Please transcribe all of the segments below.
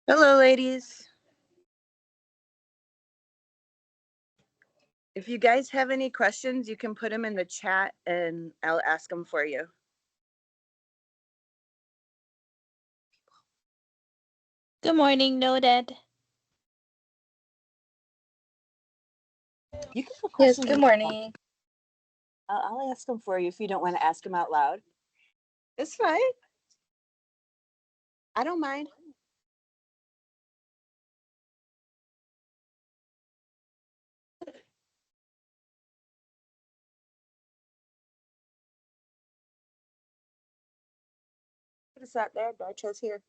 Hello, ladies. If you guys have any questions, you can put them in the chat and I'll ask them for you. Good morning, noted. You can put Yes, questions. good morning. I'll ask them for you if you don't want to ask them out loud. It's fine. I don't mind. Put us out there. I chose here.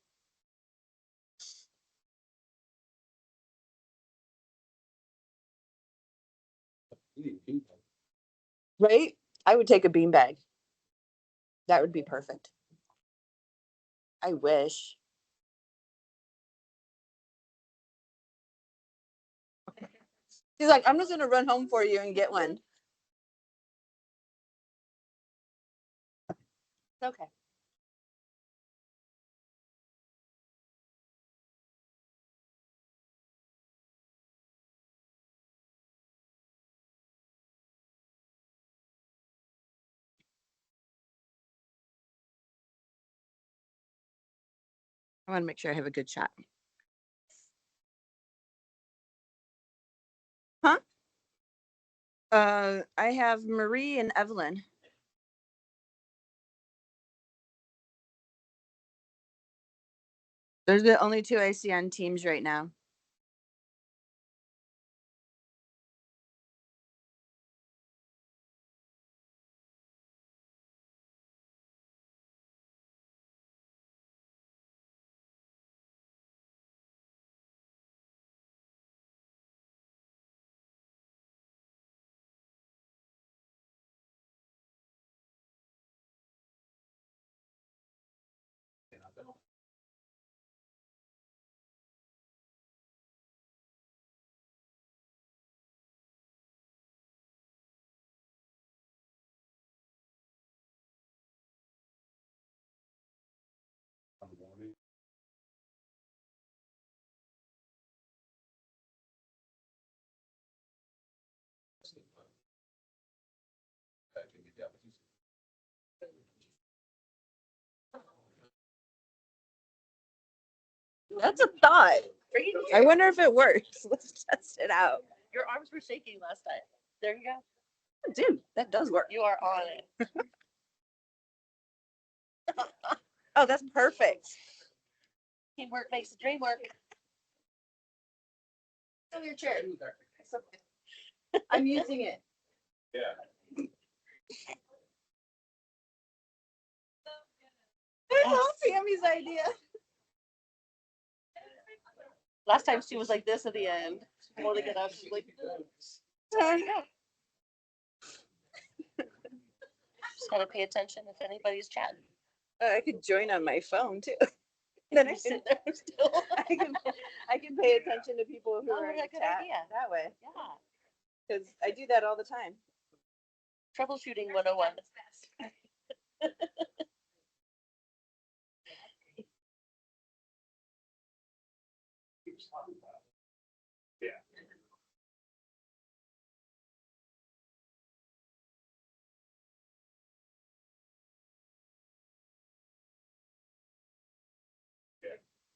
Right? I would take a beanbag. That would be perfect. I wish. She's like, I'm just gonna run home for you and get one. Okay. I want to make sure I have a good shot. Huh? I have Marie and Evelyn. Those are the only two I see on Teams right now. That's a thought. I wonder if it works. Let's test it out. Your arms were shaking last time. There you go. Dude, that does work. You are on it. Oh, that's perfect. Teamwork makes the dream work. Still your chair. I'm using it. Yeah. I love Sammy's idea. Last time she was like this at the end. More to get up. She's like, I know. just gotta pay attention if anybody's chatting. I could join on my phone too. Then I You can, sit there still. I can pay attention to people who Oh, are in yeah, the good chat idea. that way. Yeah. Because I do that all the time. Troubleshooting 101. Yeah.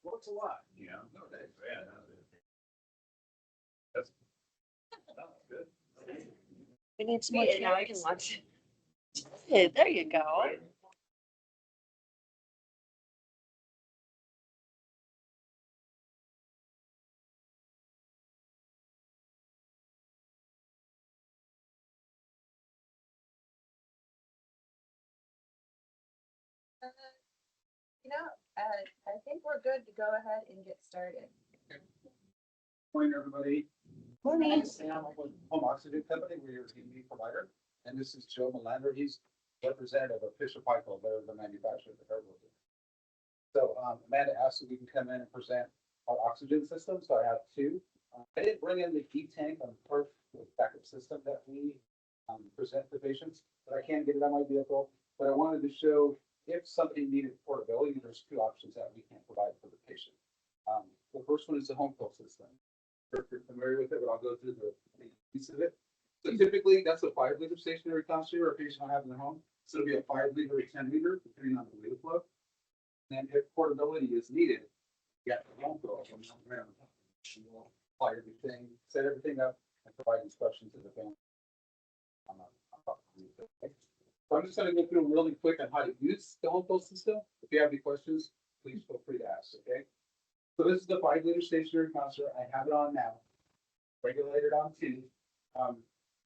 Works a lot, you know. Nowadays, yeah. That's good. We need some more Now I can chairs. watch. Hey, there you go. You know, I think we're good to go ahead and get started. Morning, everybody. Morning. I'm Sam with HomeOxygen Company. We're your heat provider. And this is Joe Melander. He's representative of Fisher Paykel. They're the manufacturer of the AIRVO2. So Amanda asked if we can come in and present our oxygen system. So I have two. I didn't bring in the heat tank on the backup system that we present to patients, but I can get it on my vehicle. But I wanted to show if somebody needed portability, there's two options that we can provide for the patient. The first one is the home fill system. If you're familiar with it, but I'll go through the piece of it. So typically, that's a 5-liter stationary concentrator a patient will have in their home. So it'll be a 5-liter or 10-liter, depending on the liter flow. And if portability is needed, you got the home fill. We'll apply everything, set everything up, and provide instructions to the family. So I'm just going to go through really quick on how to use the home fill system. If you have any questions, please feel free to ask. Okay. So this is the 5-liter stationary concentrator. I have it on now. Regulated on 2.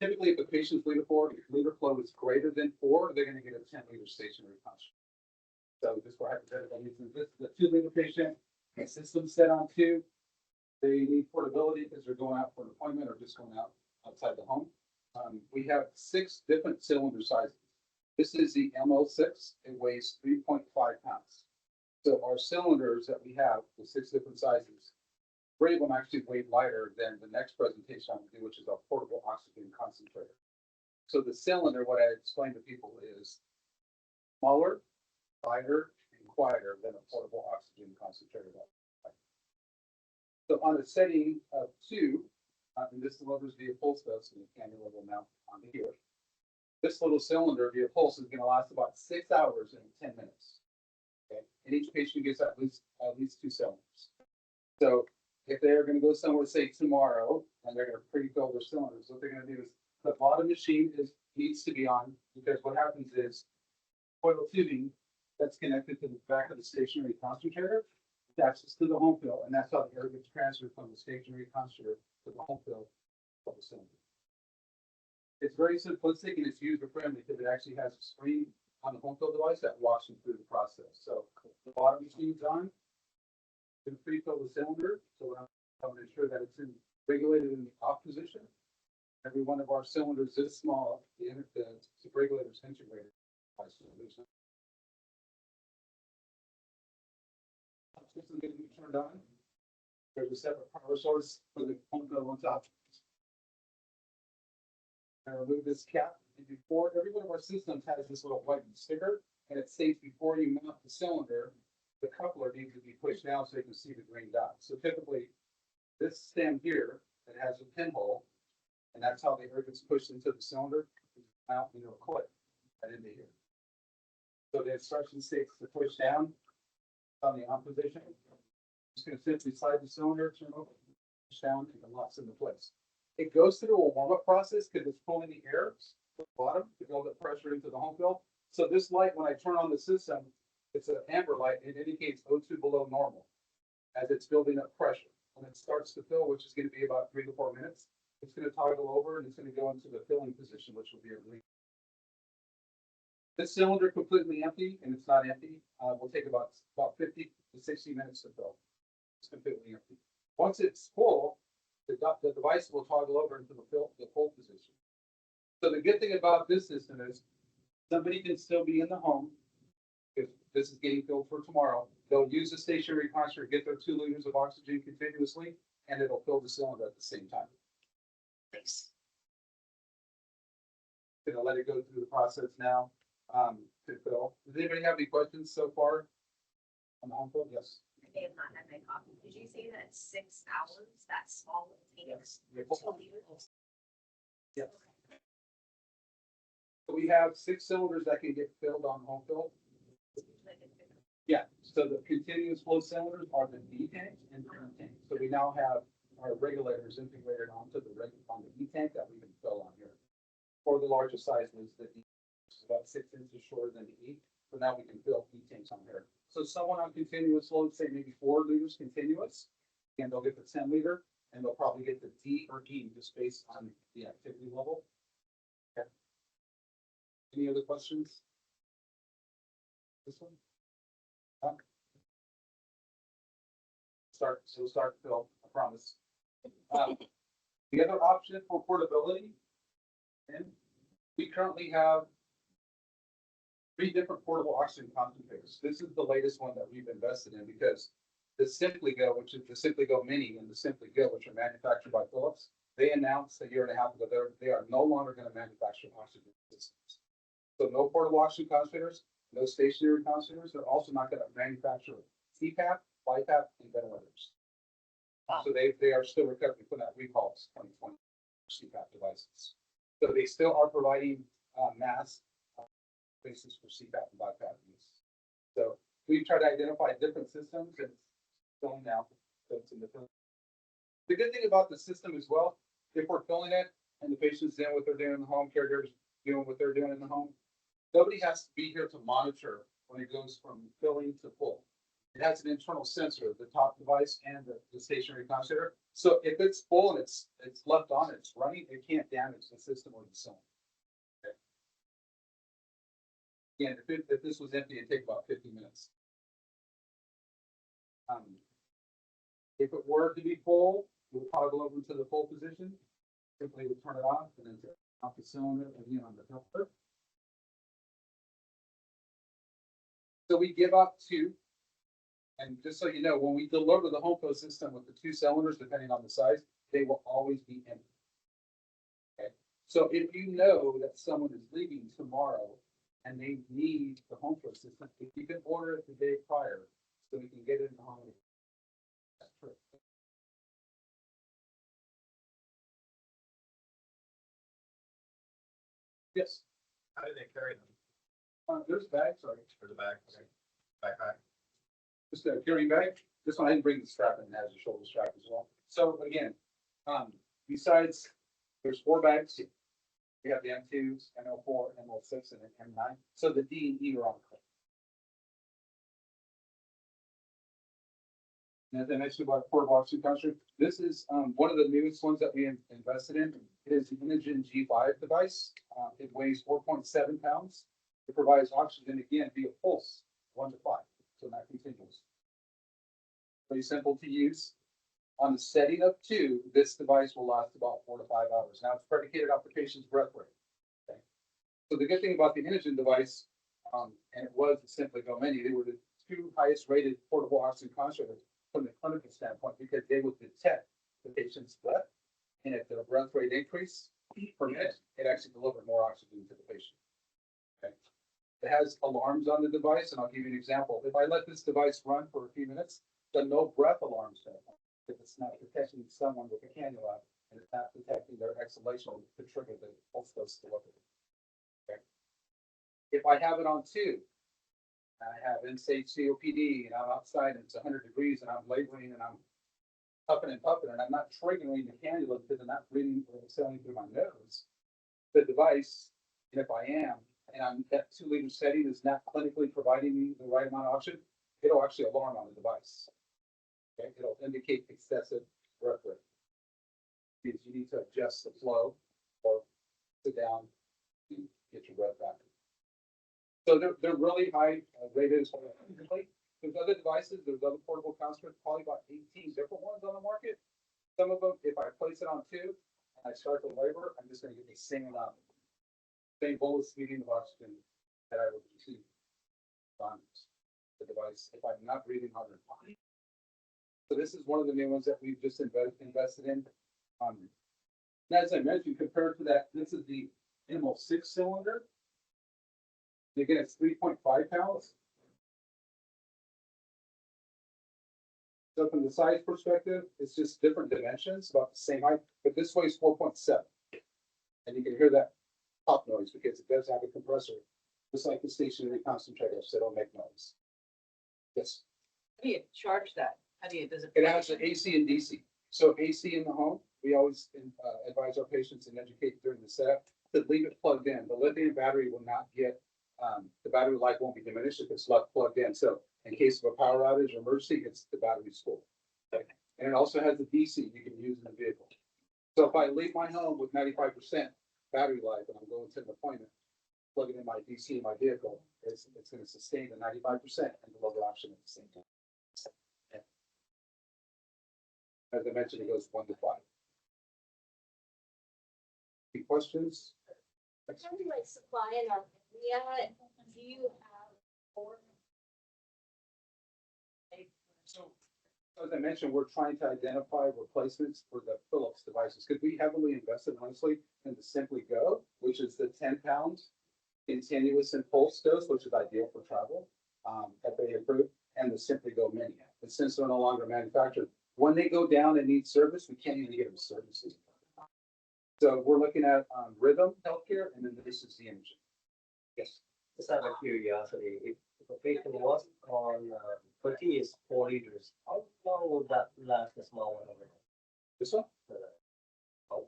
Typically, if the patient's liter flow is greater than 4, they're going to get a 10-liter stationary concentrator. So just for hypothetical reasons, this is a 2-liter patient. The system's set on 2. They need portability because they're going out for an appointment or just going out outside the home. We have 6 different cylinder sizes. This is the MO6. It weighs 3.5 pounds. So our cylinders that we have, the 6 different sizes, 3 of them actually weigh lighter than the next presentation I'm going to do, which is our portable oxygen concentrator. So the cylinder, what I explain to people is smaller, lighter, and quieter than a portable oxygen concentrator. So on a setting of 2, and this delivers via pulse dose, and the cannula will mount onto here. This little cylinder via pulse is going to last about 6 hours and 10 minutes. Okay, and each patient gets at least 2 cylinders. So if they're going to go somewhere, say tomorrow, and they're going to pre-fill their cylinders, what they're going to do is the bottom machine needs to be on, because what happens is coil tubing that's connected to the back of the stationary concentrator attaches to the home fill, and that's how the air gets transferred from the stationary concentrator to the home fill of the cylinder. It's very simplistic and it's user friendly because it actually has a screen on the home fill device that walks you through the process. So the bottom machine's on, you can pre-fill the cylinder. So I'm going to ensure that it's regulated in the off position. Every one of our cylinders is small. The regulator is integrated by solution. System going to be turned on. There's a separate power source for the home fill on top. I remove this cap. And before every one of our systems has this little white sticker, and it states before you mount the cylinder, the coupler needs to be pushed down so you can see the green dot. So typically, this stem here that has a pinhole, and that's how the air gets pushed into the cylinder, out into a clip right into here. So the instruction states to push down on the on position. Just going to simply slide the cylinder, turn over, push down, and it locks into place. It goes through a warm-up process because it's pulling the air from the bottom to build up pressure into the home fill. So this light, when I turn on the system, it's an amber light. It indicates O2 below normal as it's building up pressure. When it starts to fill, which is going to be about 3 to 4 minutes, it's going to toggle over and it's going to go into the filling position, which will be a green. This cylinder completely empty, and it's not empty. Will take about 50 to 60 minutes to fill. It's completely empty. Once it's full, the device will toggle over into the full position. So the good thing about this system is somebody can still be in the home if this is getting filled for tomorrow. They'll use the stationary concentrator, get their 2 liters of oxygen continuously, and it'll fill the cylinder at the same time. Thanks. Gonna let it go through the process now to fill. Does anybody have any questions so far on the home fill? Yes. I may have not had my coffee. Did you say that 6 hours, that small tank? Yes. 2 liters? Yes. So we have 6 cylinders that can get filled on home fill. Yeah, so the continuous flow cylinders are the D tank and the E tank. So we now have our regulators integrated onto the E tank that we can fill on here. For the largest size is the D, which is about 6 inches shorter than the E. So now we can fill E tanks on here. So someone on continuous flow, say maybe 4 liters continuous, and they'll get the 10 liter, and they'll probably get the D or E just based on the activity level. Okay. Any other questions? This one? We'll start to fill, I promise. The other option for portability, and we currently have 3 different portable oxygen concentrators. This is the latest one that we've invested in because the Simply Go, which is the Simply Go Mini and the Simply Go, which are manufactured by Philips, they announced a year and a half ago they are no longer going to manufacture oxygen systems. So no portable oxygen concentrators, no stationary concentrators. They're also not going to manufacture CPAP BiPAP and ventilators. Wow. So they are still recovering from that recall 2020 CPAP devices. So they still are providing mass basis for CPAP and BiPAP use. So we've tried to identify different systems and it's going now. So it's in the field. The good thing about the system as well, if we're filling it and the patient's doing what they're doing in the home, caregivers doing what they're doing in the home, nobody has to be here to monitor when it goes from filling to full. It has an internal sensor, the top device and the stationary concentrator. So if it's full and it's left on, it's running, it can't damage the system or the cylinder. Okay. Again, if this was empty, it'd take about 50 minutes. If it were to be full, we'll toggle over to the full position. Simply would turn it off and then turn off the cylinder again on the filter. So we give up two. And just so you know, when we deliver the HomePro system with the 2 cylinders, depending on the size, they will always be empty. Okay. So if you know that someone is leaving tomorrow and they need the HomePro system, if you can order it the day prior so we can get it in the home. That's true. Yes. How do they carry them? There's bags, sorry. For the back, okay. Backpack. Just a carrying bag. This one I didn't bring the strap in, it has a shoulder strap as well. So again, besides, there's 4 bags. We have the M2s, M04, M06, and an M9. So the D and E are on the clip. And as I mentioned about portable oxygen concentrator, this is one of the newest ones that we invested in. It is the Inogen G5 device. It weighs 4.7 pounds. It provides oxygen again via pulse, 1 to 5, so not continuous. Very simple to use. On the setting of 2, this device will last about 4 to 5 hours. Now it's predicated off the patient's breath rate. Okay. So the good thing about the Inogen device, and it was the Simply Go Mini, they were the 2 highest rated portable oxygen concentrators from the clinical standpoint because they would detect the patient's breath, and if their breath rate increased per minute, it actually delivered more oxygen to the patient. Okay. It has alarms on the device, and I'll give you an example. If I let this device run for a few minutes, the no breath alarm is going to if it's not detecting someone with a cannula and it's not detecting their exhalation to trigger the pulse dose delivery. Okay. If I have it on 2, I have end-stage COPD and I'm outside and it's 100 degrees and I'm laboring and I'm puffing and I'm not triggering the cannula because I'm not breathing or exhaling through my nose, the device, and if I am, and I'm that 2-liter setting is not clinically providing me the right amount of oxygen, it'll actually alarm on the device. Okay, it'll indicate excessive breath rate. Means you need to adjust the flow or sit down to get your breath back. So they're really high rated. There's other devices, there's other portable concentrators, probably about 18 different ones on the market. Some of them, if I place it on 2 and I start to labor, I'm just going to get the same amount, same bolus speeding of oxygen that I would receive on the device if I'm not breathing hard enough. So this is one of the new ones that we've just invested in. And as I mentioned, compared to that, this is the M06 cylinder. Again, it's 3.5 pounds. So from the size perspective, it's just different dimensions, about the same height, but this weighs 4.7. And you can hear that pop noise because it does have a compressor, just like the stationary concentrator, so it'll make noise. Yes. How do you charge that? How do you, does it? It has an AC and DC. So AC in the home, we always advise our patients and educate during the setup to leave it plugged in. The lithium battery will not get, the battery life won't be diminished if it's left plugged in. So in case of a power outage or emergency, it's the battery's full. Okay. And it also has a DC you can use in the vehicle. So if I leave my home with 95% battery life and I'm going to an appointment, plugging in my DC in my vehicle, it's going to sustain the 95% and deliver oxygen at the same time. As I mentioned, it goes 1 to 5. Any questions? What kind of like supply in our area do you have for? So, as I mentioned, we're trying to identify replacements for the Philips devices because we heavily invested, honestly, in the Simply Go, which is the 10-pound continuous and pulse dose, which is ideal for travel, FAA approved. and the Simply Go Mini. But since they're no longer manufactured, when they go down and need service, we can't even get them services. So we're looking at Rhythm Healthcare, and then this is the imaging. Yes. Just out of curiosity, if a patient was on 20 is 4 liters, how long will that last, the small one over there? This one? Uh,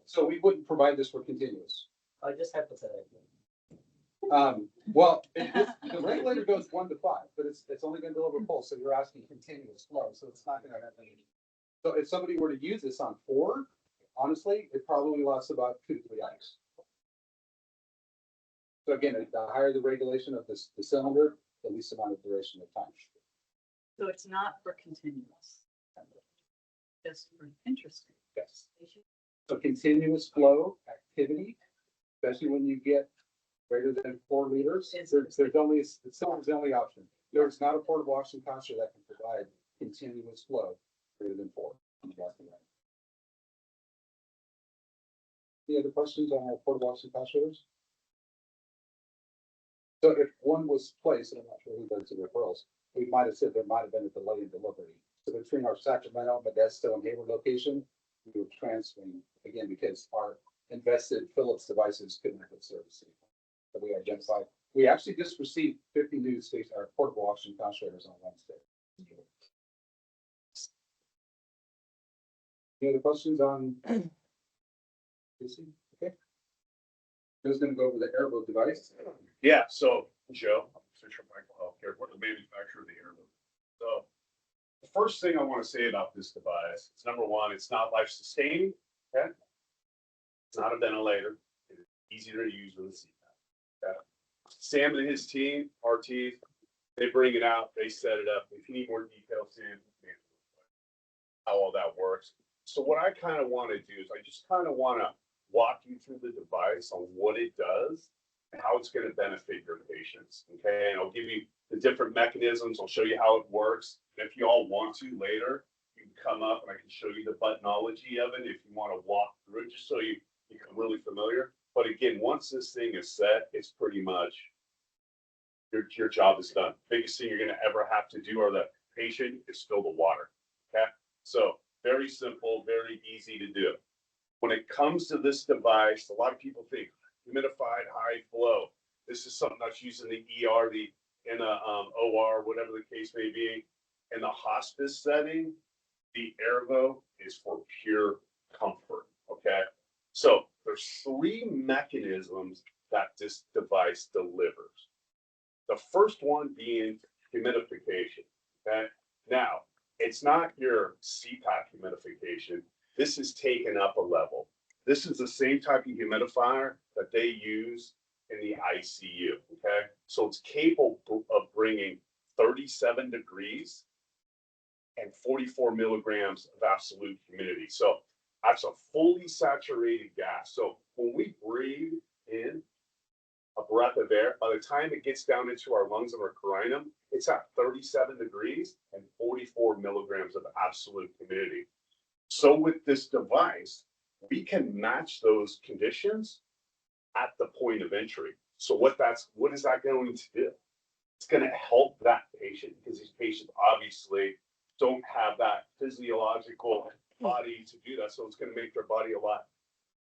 So we wouldn't provide this for continuous. I just have to say, Well, the regulator goes 1 to 5, but it's only going to deliver pulse. So you're asking continuous flow. So it's not going to have any. So if somebody were to use this on 4, honestly, it probably lasts about 2 to 3 hours. So again, the higher the regulation of the cylinder, the least amount of duration of time. So it's not for continuous, just for interesting. Yes. So continuous flow activity, especially when you get greater than 4 liters, there's only, the only option. There's not a portable oxygen concentrator that can provide continuous flow greater than 4. Any other questions on our portable oxygen concentrators? So if one was placed, and I'm not sure who does the referrals, we might have said there might have been a delay in delivery. So between our Sacramento, Modesto, and Hayward location, we were transferring again because our invested Philips devices couldn't have service. So we identified. We actually just received 50 new station or portable oxygen concentrators on Wednesday. Any other questions on? Okay. Joe's going to go over the AIRVO device. Yeah, so Joe, Fisher Michael Healthcare, we're the manufacturer of the AIRVO. So the first thing I want to say about this device is number one, it's not life sustaining. Okay. It's not a ventilator. It's easier to use with a CPAP. Okay. Sam and his team, RT, they bring it out, they set it up. If you need more details, Sam, how all that works. So what I kind of want to do is I just kind of want to walk you through the device on what it does and how it's going to benefit your patients. Okay. And I'll give you the different mechanisms. I'll show you how it works. And if you all want to later, you can come up and I can show you the buttonology of it if you want to walk through it, just so you become really familiar. But again, once this thing is set, it's pretty much your job is done. Biggest thing you're going to ever have to do or the patient is fill the water. Okay. So very simple, very easy to do. When it comes to this device, a lot of people think humidified high flow. This is something that's used in the ER, in a OR, whatever the case may be. In the hospice setting, the AIRVO is for pure comfort. Okay, so there's 3 mechanisms that this device delivers. The first one being humidification. Okay, now it's not your CPAP humidification. This is taken up a level. This is the same type of humidifier that they use in the ICU, okay? So it's capable of bringing 37 degrees and 44 milligrams of absolute humidity. So that's a fully saturated gas. So when we breathe in a breath of air, by the time it gets down into our lungs and our carinum, it's at 37 degrees and 44 milligrams of absolute humidity. So with this device, we can match those conditions at the point of entry. So what is that going to do? It's going to help that patient because these patients obviously don't have that physiological body to do that. So it's going to make their body a lot,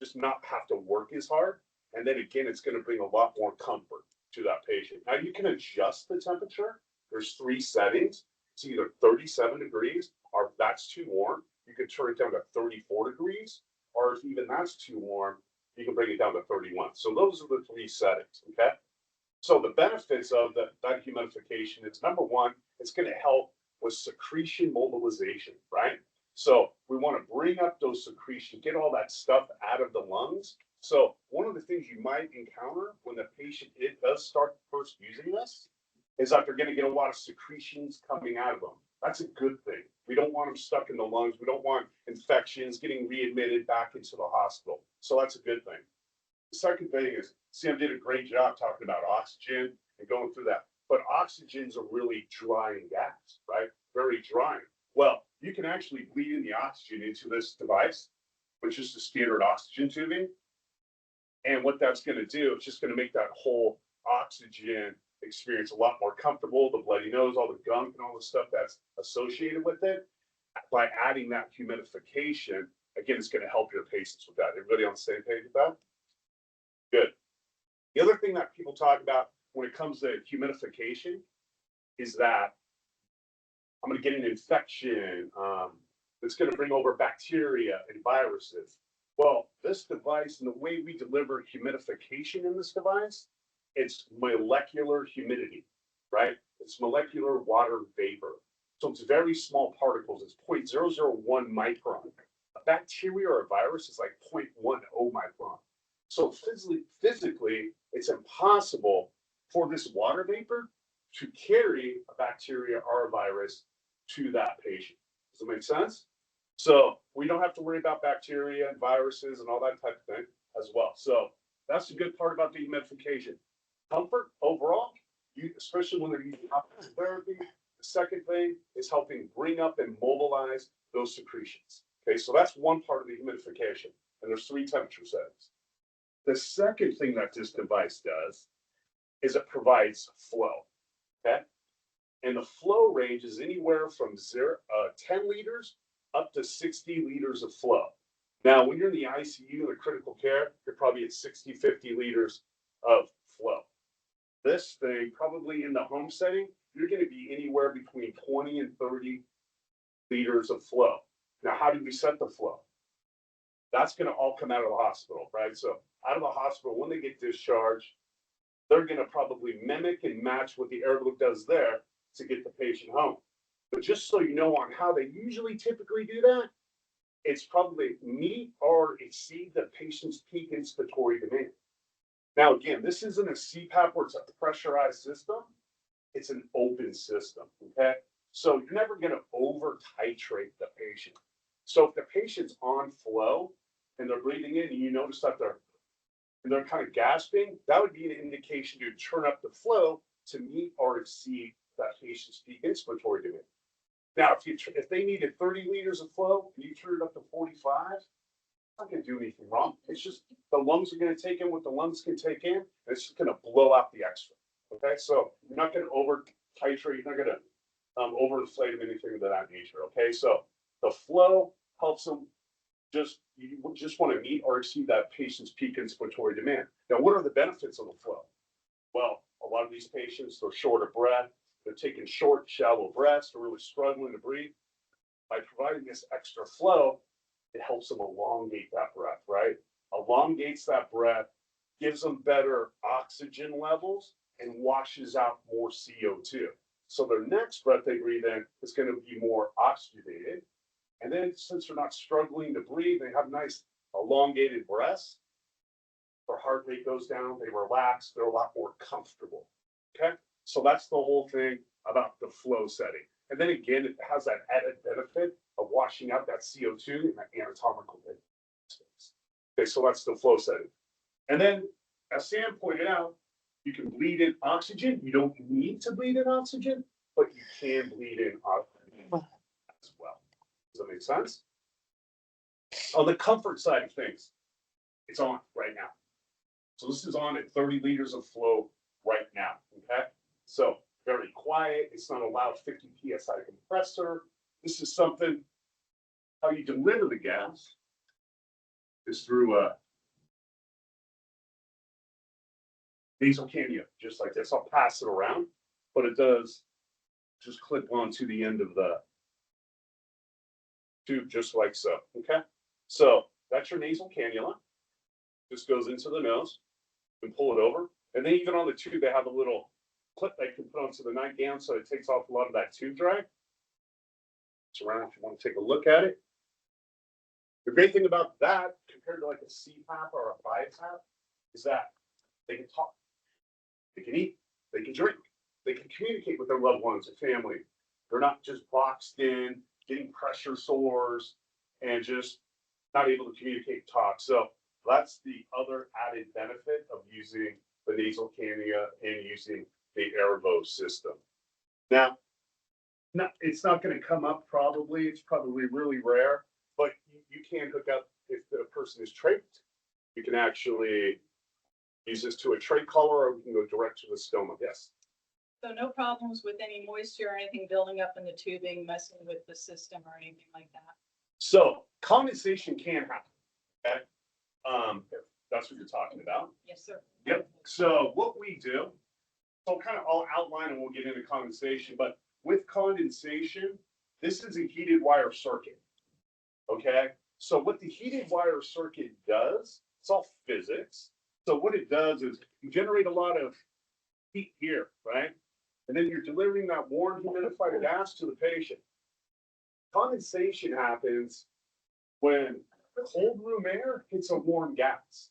just not have to work as hard. And then again, it's going to bring a lot more comfort to that patient. Now you can adjust the temperature. There's 3 settings. It's either 37 degrees or that's too warm. You can turn it down to 34 degrees, or if even that's too warm, you can bring it down to 31. So those are the 3 settings, okay? So the benefits of that humidification is, number one, it's going to help with secretion mobilization, right? So we want to bring up those secretions, get all that stuff out of the lungs. So one of the things you might encounter when the patient does start first using this is that they're going to get a lot of secretions coming out of them. That's a good thing. We don't want them stuck in the lungs. We don't want infections getting readmitted back into the hospital. So that's a good thing. The second thing is Sam did a great job talking about oxygen and going through that. But oxygen's a really drying gas, right? Very drying. Well, you can actually bleed in the oxygen into this device, which is the standard oxygen tubing. And what that's going to do, it's just going to make that whole oxygen experience a lot more comfortable, the bloody nose, all the gunk and all the stuff that's associated with it. By adding that humidification, again, it's going to help your patients with that. Everybody on the same page with that? Good. The other thing that people talk about when it comes to humidification is that I'm going to get an infection that's going to bring over bacteria and viruses. Well, this device and the way we deliver humidification in this device, it's molecular humidity, right? It's molecular water vapor. So it's very small particles. It's 0.001 micron. A bacteria or a virus is like 0.10 micron. So physically, it's impossible for this water vapor to carry a bacteria or a virus to that patient. Does it make sense? So we don't have to worry about bacteria and viruses and all that type of thing as well. So that's the good part about the humidification. Comfort overall, especially when they're using optical therapy. The second thing is helping bring up and mobilize those secretions. Okay, so that's one part of the humidification. And there's 3 temperature settings. The second thing that this device does is it provides flow. Okay, and the flow range is anywhere from 10 liters up to 60 liters of flow. Now, when you're in the ICU or critical care, you're probably at 60, 50 liters of flow. This thing, probably in the home setting, you're going to be anywhere between 20 and 30 liters of flow. Now, how do we set the flow? That's going to all come out of the hospital, right? So out of the hospital, when they get discharged, they're going to probably mimic and match what the AIRVO does there to get the patient home. But just so you know on how they usually typically do that, it's probably meet or exceed the patient's peak inspiratory demand. Now, again, this isn't a CPAP where it's a pressurized system. It's an open system, okay? So you're never going to over titrate the patient. So if the patient's on flow and they're breathing in and you notice that they're kind of gasping, that would be an indication to turn up the flow to meet or exceed that patient's peak inspiratory demand. Now, if they needed 30 liters of flow and you turn it up to 45, it's not going to do anything wrong. It's just the lungs are going to take in what the lungs can take in, and it's just going to blow out the extra. Okay, so you're not going to over titrate, you're not going to overinflate them, anything of that nature. Okay, so the flow helps them. You just want to meet or exceed that patient's peak inspiratory demand. Now, what are the benefits of the flow? Well, a lot of these patients, they're short of breath. They're taking short, shallow breaths. They're really struggling to breathe. By providing this extra flow, it helps them elongate that breath, right? Elongates that breath, gives them better oxygen levels, and washes out more CO2. So their next breath they breathe in is going to be more oxygenated. And then since they're not struggling to breathe, they have nice elongated breaths. Their heart rate goes down, they relax, they're a lot more comfortable. Okay, so that's the whole thing about the flow setting. And then again, it has that added benefit of washing out that CO2 in that anatomical space. Okay, so that's the flow setting. And then, as Sam pointed out, you can bleed in oxygen. You don't need to bleed in oxygen, but you can bleed in oxygen as well. Does that make sense? On the comfort side of things, it's on right now. So this is on at 30 liters of flow right now, okay? So very quiet. It's not a loud 50 PSI compressor. This is something, how you deliver the gas is through a nasal cannula, just like this. I'll pass it around, but it does just clip onto the end of the tube, just like so, okay? So that's your nasal cannula. Just goes into the nose and pull it over. And then even on the tube, they have a little clip they can put onto the nightgown so it takes off a lot of that tube drag. It's around if you want to take a look at it. The great thing about that compared to like a CPAP or a BiPAP is that they can talk, they can eat, they can drink, they can communicate with their loved ones and family. They're not just boxed in, getting pressure sores and just not able to communicate and talk. So that's the other added benefit of using the nasal cannula and using the AIRVO system. Now, it's not going to come up probably. It's probably really rare, but you can hook up if the person is trached. You can actually use this to a trach collar, or we can go direct to the stoma. Yes. So no problems with any moisture or anything building up in the tubing, messing with the system or anything like that? So condensation can happen, okay? If that's what you're talking about. Yes, sir. Yep. So what we do, so kind of I'll outline and we'll get into condensation, but with condensation, this is a heated wire circuit. Okay. So what the heated wire circuit does, it's all physics. So what it does is you generate a lot of heat here, right? And then you're delivering that warm humidified gas to the patient. Condensation happens when cold room air hits a warm gas.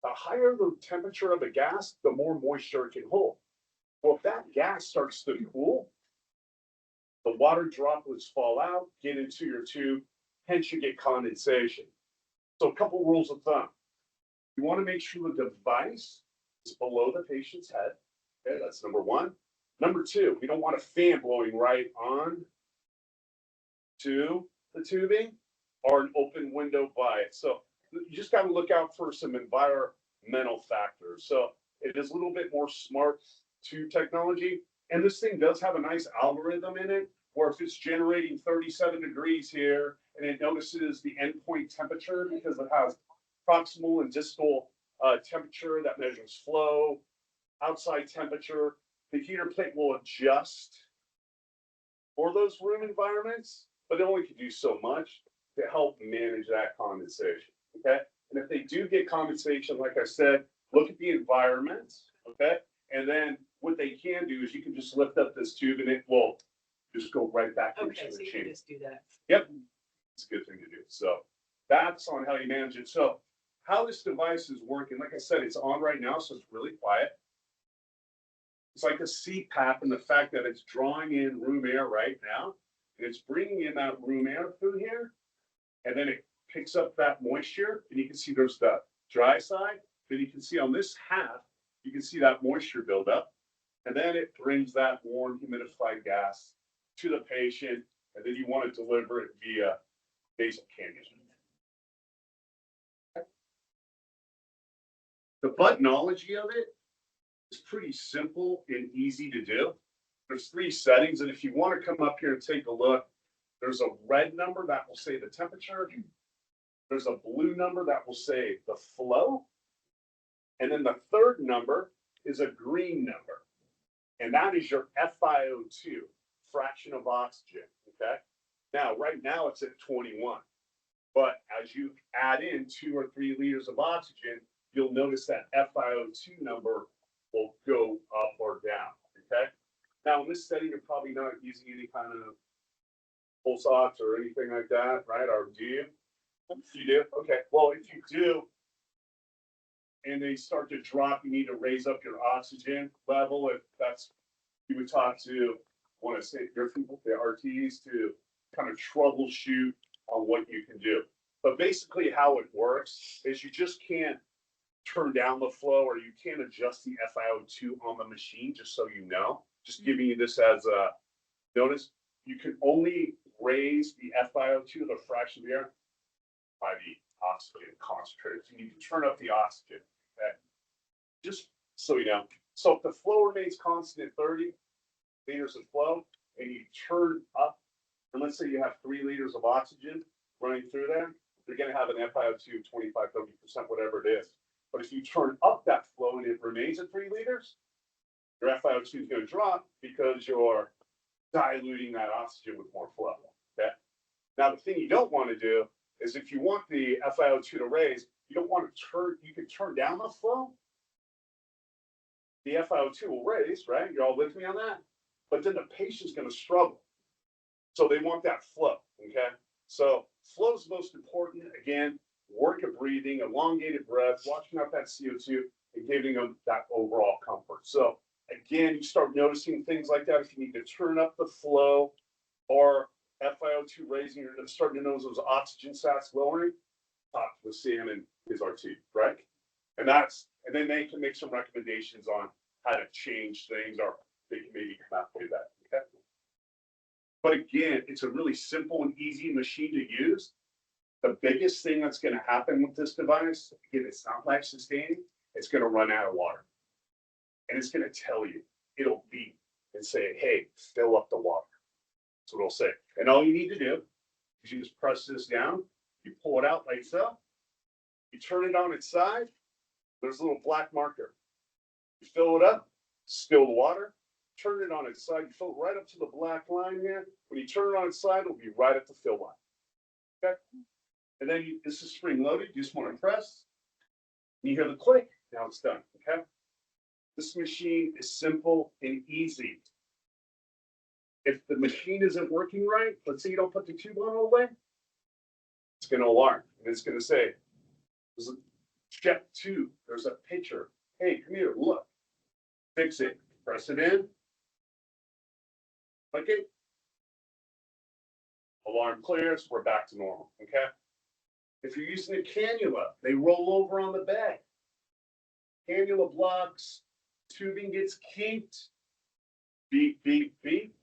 The higher the temperature of a gas, the more moisture it can hold. Well, if that gas starts to cool, the water droplets fall out, get into your tube, hence you get condensation. So a couple rules of thumb. You want to make sure the device is below the patient's head. Okay, that's number one. Number two, we don't want a fan blowing right on to the tubing or an open window by it. So you just got to look out for some environmental factors. So it is a little bit more smart tube technology. And this thing does have a nice algorithm in it, where if it's generating 37 degrees here and it notices the endpoint temperature because it has proximal and distal temperature that measures flow, outside temperature, the heater plate will adjust for those room environments, but it only can do so much to help manage that condensation. Okay. And if they do get condensation, like I said, look at the environment. Okay. And then what they can do is you can just lift up this tube and it will just go right back into Okay, so the you can chamber. just do that. Yep. It's a good thing to do. So that's on how you manage it. So how this device is working, like I said, it's on right now, so it's really quiet. It's like a CPAP in the fact that it's drawing in room air right now, and it's bringing in that room air through here, and then it picks up that moisture, and you can see there's the dry side. Then you can see on this half, you can see that moisture build up, and then it brings that warm humidified gas to the patient, and then you want to deliver it via nasal cannula. The buttonology of it is pretty simple and easy to do. There's 3 settings, and if you want to come up here and take a look, there's a red number that will say the temperature. There's a blue number that will say the flow. And then the third number is a green number. And that is your FiO2, fraction of oxygen, okay? Now, right now it's at 21. But as you add in 2 or 3 liters of oxygen, you'll notice that FiO2 number will go up or down, okay? Now, in this setting, you're probably not using any kind of pulse ox or anything like that, right? Or do you? You do? Okay. Well, if you do, and they start to drop, you need to raise up your oxygen level. If that's, you would talk to, I want to say, your people, the RTs, to kind of troubleshoot on what you can do. But basically how it works is you just can't turn down the flow, or you can't adjust the FiO2 on the machine, just so you know. Just giving you this as a notice. You can only raise the FiO2, the fraction of the air, by the oxygen concentrator. So you need to turn up the oxygen. Okay? Just so you know. So if the flow remains constant at 30 liters of flow, and you turn up, and let's say you have 3 liters of oxygen running through there, you're going to have an FiO2 25, 30%, whatever it is. But if you turn up that flow and it remains at 3 liters, your FiO2 is going to drop because you're diluting that oxygen with more flow. Okay. Now, the thing you don't want to do is, if you want the FiO2 to raise, you don't want to turn, you can turn down the flow. The FiO2 will raise, right? You're all with me on that? But then the patient's going to struggle. So they want that flow. Okay. So flow is most important. Again, work of breathing, elongated breath, watching out that CO2, and giving them that overall comfort. So again, you start noticing things like that. If you need to turn up the flow or FiO2 raising, you're starting to notice those oxygen sats lowering, talk with Sam and his RT, right? And then they can make some recommendations on how to change things, or they can maybe come out with that. Okay. But again, it's a really simple and easy machine to use. The biggest thing that's going to happen with this device, again, it's not life sustaining, it's going to run out of water. And it's going to tell you. it'll beep and say, hey, fill up the water. That's what it'll say. And all you need to do is you just press this down, you pull it out like so, you turn it on its side, there's a little black marker. You fill it up, still the water, turn it on its side, you fill it right up to the black line here. When you turn it on its side, it'll be right at the fill line. Okay? And then this is spring loaded, you just want to press, and you hear the click, now it's done. Okay? This machine is simple and easy. If the machine isn't working right, let's say you don't put the tube on all the way, it's going to alarm. And it's going to say, there's a check tube, there's a pitcher. Hey, come here, look. Fix it. Press it in. Okay. Alarm clears, we're back to normal. Okay. If you're using a cannula, they roll over on the bed. Cannula blocks, tubing gets kinked. Beep, beep, beep.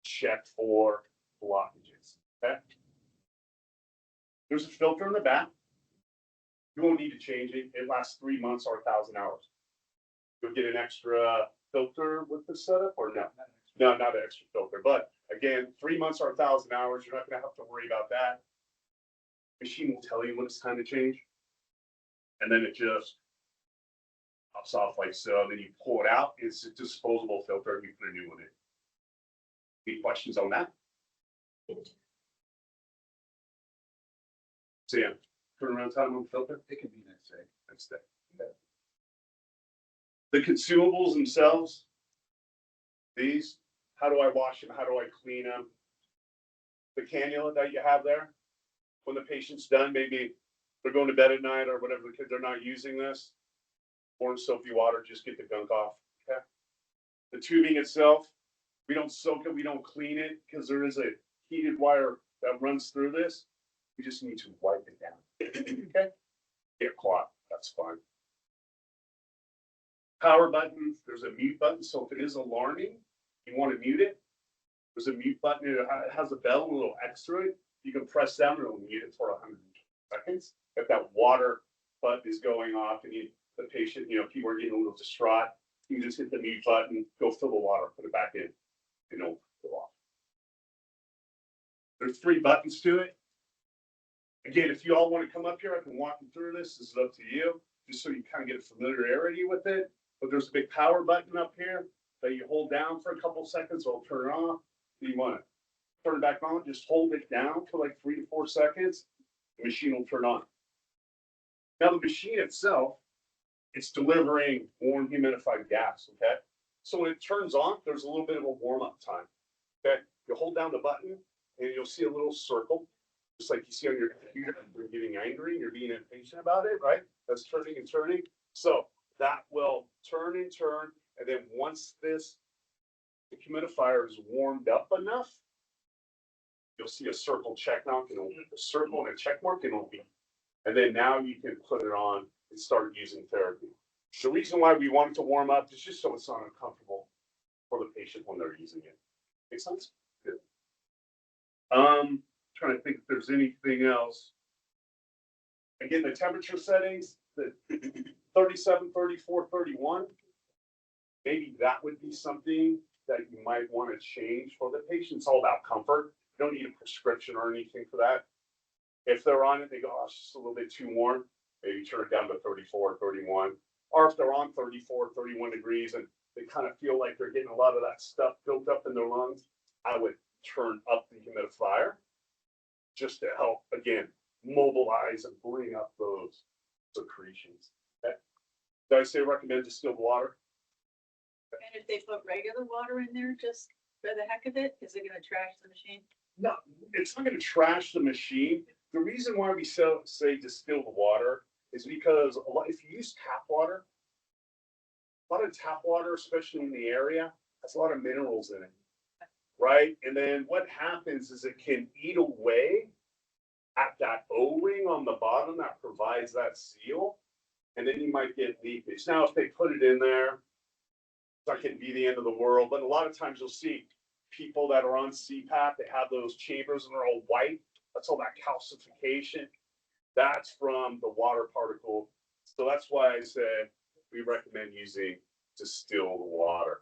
Check for blockages. Okay. There's a filter in the back. You won't need to change it. It lasts 3 months or 1,000 hours. You'll get an extra filter with the setup or no? No, not an extra filter. But again, 3 months or 1,000 hours, you're not going to have to worry about that. Machine will tell you when it's time to change. And then it just pops off like so. Then you pull it out. It's a disposable filter and you put a new one in. Any questions on that? So yeah, turnaround time on the filter? It can be next day. Next day. Okay. The consumables themselves, these, how do I wash them? How do I clean them? The cannula that you have there, when the patient's done, maybe they're going to bed at night or whatever, because they're not using this, warm soapy water, just get the gunk off. Okay. The tubing itself, we don't soak it, we don't clean it, because there is a heated wire that runs through this. We just need to wipe it down. Okay. Get caught, that's fine. Power button, there's a mute button, so if it is alarming, you want to mute it. There's a mute button, it has a bell, a little X through it. You can press down and it'll mute it for 100 seconds. If that water button is going off and the patient, people are getting a little distraught, you can just hit the mute button, go fill the water, put it back in, and it'll go off. There's 3 buttons to it. Again, if you all want to come up here, I can walk you through this. This is up to you, just so you kind of get a familiarity with it. But there's a big power button up here that you hold down for a couple seconds, it'll turn it off. If you want to turn it back on, just hold it down for like 3 to 4 seconds. The machine will turn on. Now the machine itself, it's delivering warm humidified gas, okay? So when it turns on, there's a little bit of a warm-up time, okay? You hold down the button and you'll see a little circle, just like you see on your computer. You're getting angry, you're being impatient about it, right? That's turning and turning. So that will turn and turn, and then once the humidifier is warmed up enough, you'll see a circle check mark, and a circle and a check mark, and it'll be. And then now you can put it on and start using therapy. The reason why we want it to warm up is just so it's not uncomfortable for the patient when they're using it. Make sense? Good. Trying to think if there's anything else. Again, the temperature settings, the 37, 34, 31, maybe that would be something that you might want to change for the patient. It's all about comfort. You don't need a prescription or anything for that. If they're on it, they go, oh, it's just a little bit too warm. Maybe turn it down to 34, 31. Or if they're on 34, 31 degrees and they kind of feel like they're getting a lot of that stuff built up in their lungs, I would turn up the humidifier just to help, again, mobilize and bring up those secretions. Okay. Did I say recommend distilled water? And if they put regular water in there just for the heck of it, is it gonna trash the machine? No, it's not going to trash the machine. The reason why we say distilled water is because if you use tap water, a lot of tap water, especially in the area, has a lot of minerals in it, right? And then what happens is it can eat away at that O-ring on the bottom that provides that seal, and then you might get leakage. Now, if they put it in there, it's not going to be the end of the world, but a lot of times you'll see people that are on CPAP, they have those chambers and they're all white. That's all that calcification. That's from the water particle. So that's why I said we recommend using distilled water.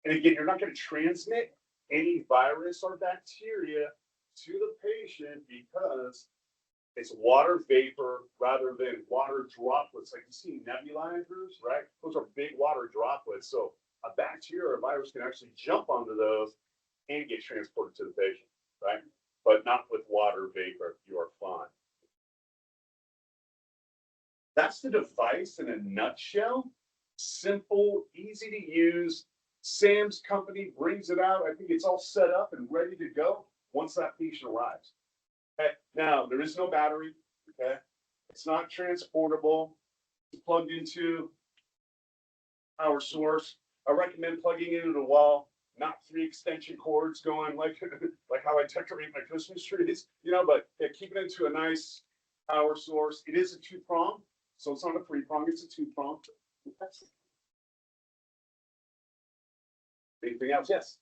And again, you're not going to transmit any virus or bacteria to the patient because it's water vapor rather than water droplets. Like you see nebulizers, right? Those are big water droplets. So a bacteria or a virus can actually jump onto those and get transported to the patient, right? But not with water vapor. You are fine. That's the device in a nutshell. Simple, easy to use. Sam's company brings it out. I think it's all set up and ready to go once that patient arrives. Okay. Now, there is no battery. Okay. It's not transportable. It's plugged into our source. I recommend plugging it into the wall, not 3 extension cords going like, like how I decorate my Christmas trees, you know, but yeah, keep it into a nice power source. It is a 2-prong, so it's not a 3-prong, it's a 2-prong. Anything else? Yes.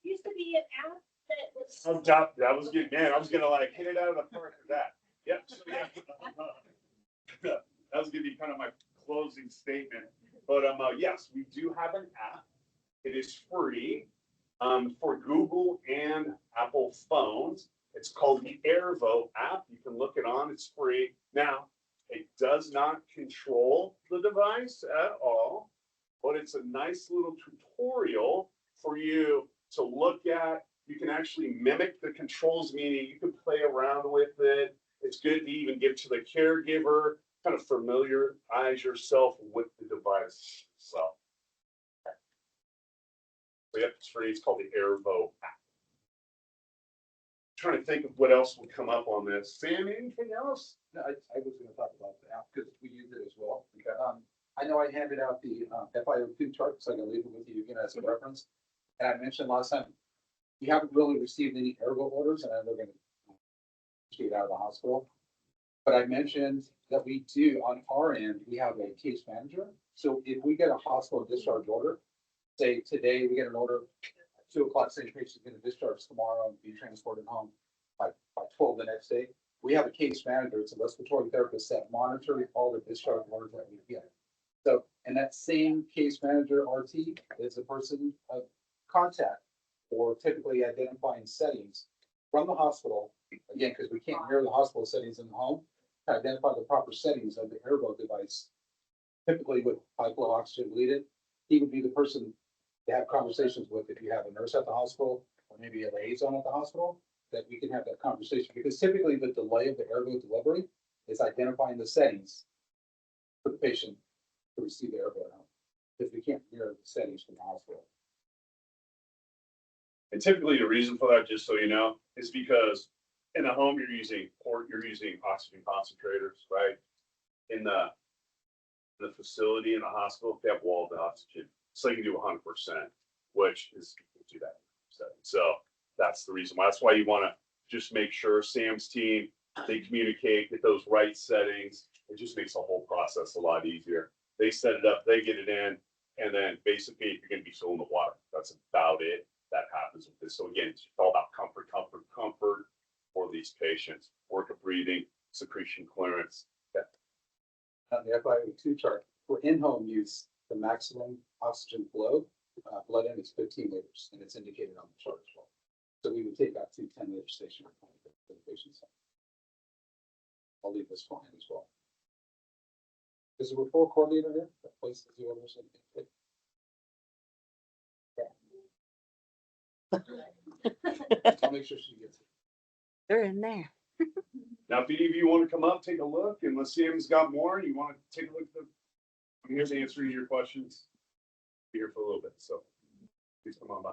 Used to be an app that was. Oh, that was good, man. I was gonna like hit it out of the park with that. Yep. So, yeah. That was gonna be kind of my closing statement. But yes, we do have an app. It is free for Google and Apple phones. It's called the AIRVO app. You can look it on. It's free. Now, it does not control the device at all, but it's a nice little tutorial for you to look at. You can actually mimic the controls, meaning you can play around with it. It's good to even give to the caregiver, kind of familiarize yourself with the device. So yep, it's free. It's called the AIRVO app. Trying to think of what else would come up on this. Sam, anything else? No, I was going to talk about the app because we use it as well. Okay. I know I handed out the FiO2 chart, so I can leave it with you again as a reference. And I mentioned last time, we haven't really received any AIRVO orders, and I know they're going to get out of the hospital. But I mentioned that we do, on our end, we have a case manager. So if we get a hospital discharge order, say today we get an order, 2 o'clock, say patient's going to discharge tomorrow and be transported home by 12 the next day. We have a case manager. It's a respiratory therapist that monitors all the discharge orders that we get. So, and that same case manager RT is a person of contact for typically identifying settings from the hospital. Again, because we can't mirror the hospital settings in the home, to identify the proper settings of the AIRVO device, typically with high flow oxygen bleeded. He would be the person to have conversations with if you have a nurse at the hospital or maybe a liaison at the hospital, that we can have that conversation. Because typically the delay of the AIRVO delivery is identifying the settings for the patient to receive the AIRVO out, because we can't mirror the settings from the hospital. And typically the reason for that, just so you know, is because in the home you're using oxygen concentrators, right? In the facility in the hospital, they have walled oxygen, so you can do 100%, which is do that. So that's the reason why. That's why you want to just make sure Sam's team, they communicate, get those right settings. It just makes the whole process a lot easier. They set it up, they get it in, and then basically you're going to be filling the water. That's about it. That happens with this. So again, it's all about comfort for these patients. Work of breathing, secretion clearance. Yeah. On the FiO2 chart, for in-home use, the maximum oxygen flow, blood in is 15 liters, and it's indicated on the chart as well. So we would take out 2 10-liter stationary tanks for the patient's. I'll leave this behind as well. Is the referral coordinator here? That place the orders in? I'll make sure she gets it. They're in there. Now, if any of you want to come up, take a look, and let's see if Sam's got more, and you want to take a look at them, I'm here to answer your questions. Be here for a little bit, so please come on by.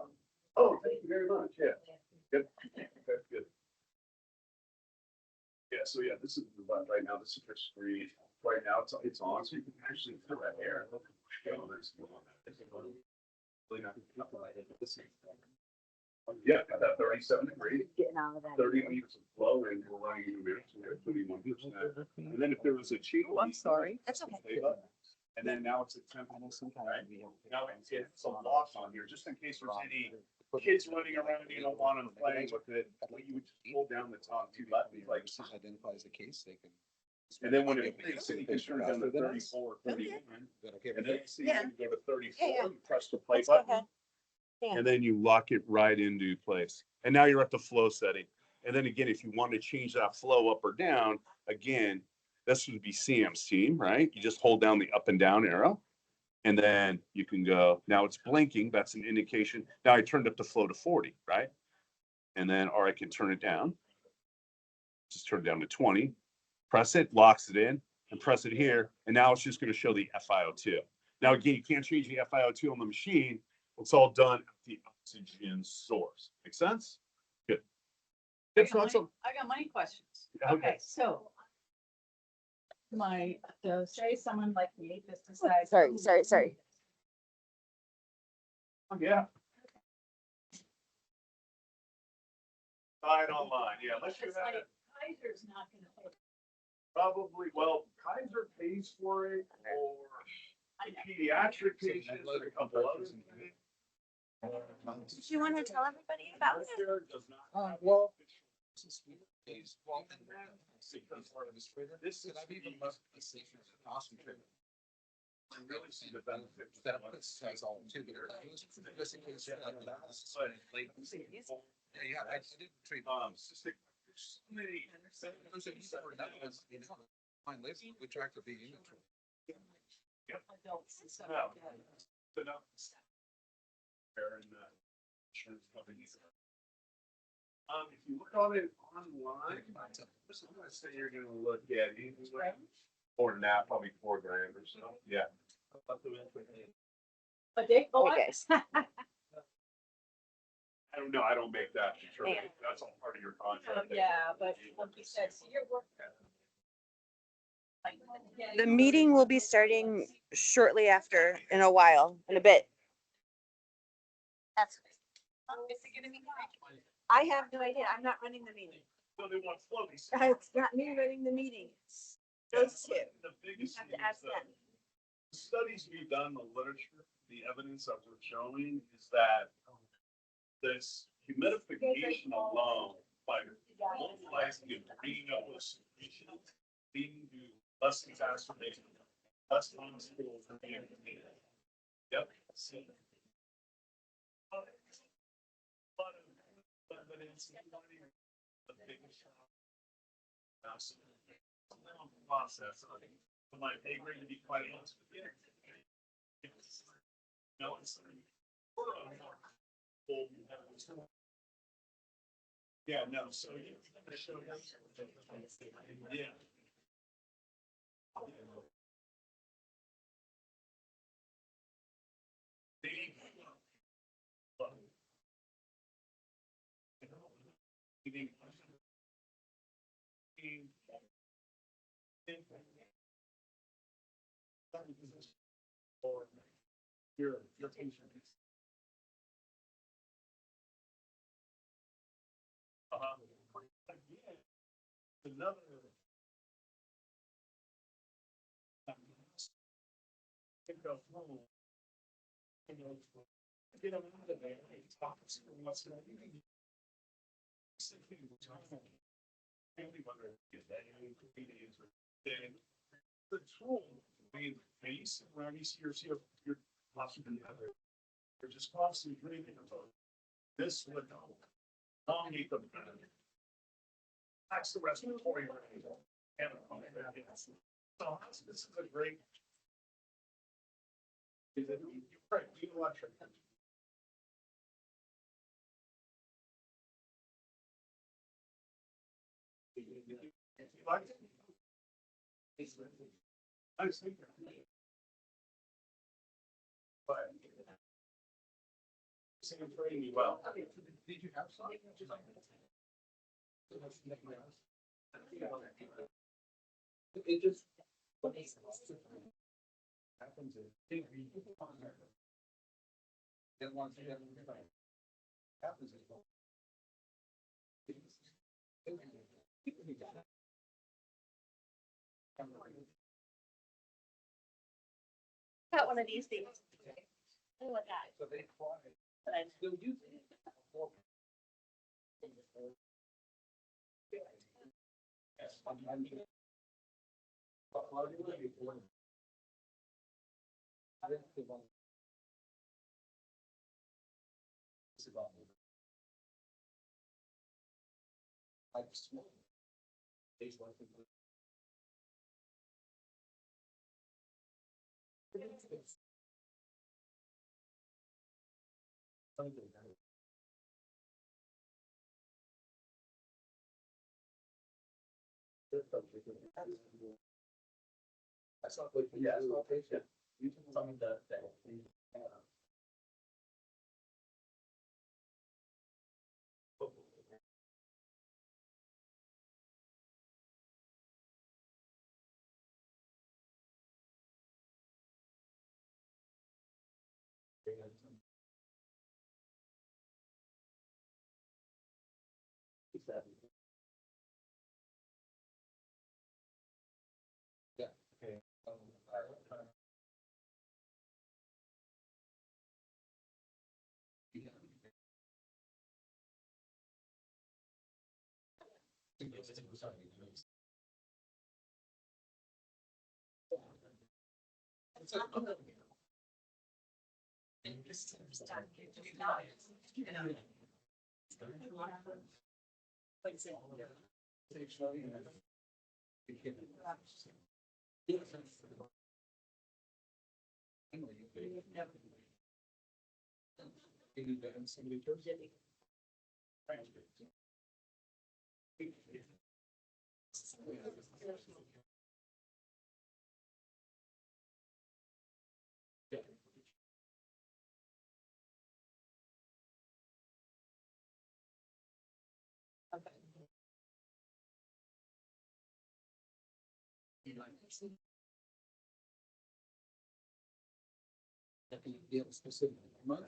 Oh, thank you very much. Yeah. Good. Okay, good. Yeah, so yeah, this is the button right now. This is your screen. Right now, it's on, so you can actually feel that air. Yeah, got that 37 degrees. Getting out of that. 30 meters of flow, and we're running in the mirror, so we're 31%. And then if there was a cheat. Oh, I'm sorry. That's okay. And then now it's a temp. Right? Now it's a loss on here, just in case there's any kids running around, you don't want them playing with it. You would just pull down the top 2 buttons, like. Identifies the case, they can. And then when it thinks that you can turn it down to 34, 31, and then see you go to 34, you press the play Let's go button. ahead. Yeah. And then you lock it right into place. And now you're at the flow setting. And then again, if you want to change that flow up or down, again, this would be CMC, right? You just hold down the up and down arrow. And then you can go, now it's blinking. That's an indication. Now I turned up the flow to 40, right? And then, or I can turn it down. Just turn it down to 20. Press it, locks it in, and press it here. And now it's just going to show the FiO2. Now, again, you can't change the FiO2 on the machine. It's all done at the oxygen source. Make sense? Good. I It's got not so. money questions. Okay. Okay, so. So say someone like me just decides. Sorry. Oh, yeah. Buy it online. Yeah, unless you It's have like it. Kaiser's not gonna pay. Probably, well, Kaiser pays for it, or I know. pediatric patients, and a couple others. Did you want to tell everybody about it? Medicare does not. Well, This is I've even left the station as an concentrator. I really see the benefit. That has all too, but just in case like last, like, yeah, I did treat. Cystic, there's so many. Fine, let's, we track the big inventory. Adults and stuff No. like that. But no. And, insurance companies. If you look on it online, I'm gonna say you're gonna look at it. More than that, probably $4,000 or so. Yeah. But they, oh, Hey, I, guys. I don't know. I don't make that determination. That's all part of your contract. yeah, but like you said, so you're working. The meeting will be starting shortly after, in a while, in a bit. That's Is it gonna be? I have no idea. I'm not running the meeting. So they want floaties. It's not me running the meeting. It's those two. The biggest Have thing to ask is that them. the studies we've done, the literature, the evidence that we're showing is that this humidification alone, by mobilizing and bringing up those secretions, leading to less exacerbation, less hospitals. Yep. But it's the biggest process. For my pay grade, to be quite honest with you. No, it's. Yeah, no, so you. Yeah. Or your patient. Again, another. Go home. Get them out of there. Talk to what's going on. Family whether it's that 3 days or then the tool being face around you see your hospital together. You're just constantly breathing about this would elongate the that's the respiratory rate. So this is a great. Is it you're right, you electric. You like it? I was thinking. But. Same training you well. Did you have some? It just. Happens in. Then once you happens. Got one of these things. Look at that. So they fly. But I Still use it. Yes. Like small. These ones. That's not what, yeah, that's not patient. You can tell me that. Yeah, okay. That can be a specific month.